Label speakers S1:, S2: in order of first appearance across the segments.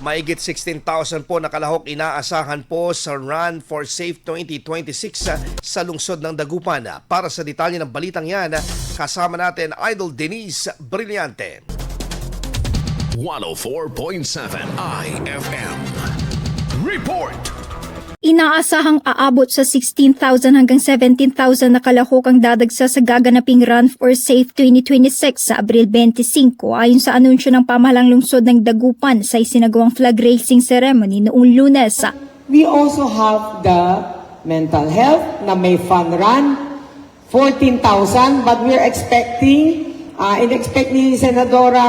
S1: Maigit 16,000 po na kalahok inaasahan po sa Run for Safe 2026 sa lungsod ng Dagupan. Para sa detalye ng balitang yan, kasama natin Idol Denise Brillante.
S2: 104.7 IFM. Report!
S3: Inaasahang aabot sa 16,000 hanggang 17,000 na kalahok ang dadagsa sa gaganaping Run for Safe 2026 sa Abril 25 ayon sa anunsyo ng pamahalang lungsod ng Dagupan sa isinagawang flag raising ceremony noong Lunes.
S4: We also have the mental health na may fun run, 14,000, but we're expecting, in-expect ni Senadora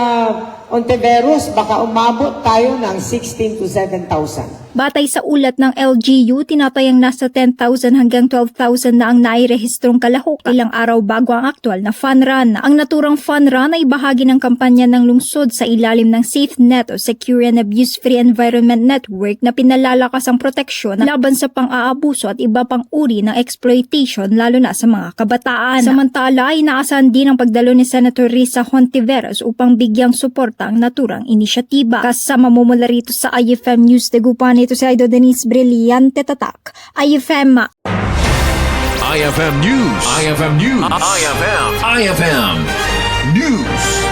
S4: Ontiveros, baka umabot tayo ng 16 to 7,000.
S3: Batay sa ulat ng LGU, tinatayang nasa 10,000 hanggang 12,000 na ang nairehistrong kalahok ilang araw bago ang aktual na fun run. Ang naturang fun run ay bahagi ng kampanya ng lungsod sa ilalim ng SafeNet o Secure and Abuse-Free Environment Network na pinalalakas ang proteksyon laban sa pang-aabuso at iba pang uri ng exploitation lalo na sa mga kabataan. Samantala, inaasahan din ang pagdalo ni Senator Risa Hontiveros upang bigyang suporta ang naturang inisyatiba. Kasama mo mula rito sa IFM News Dagupan, ito si Idol Denise Brillante Tatak. IFM
S2: IFM News. IFM News. IFM News.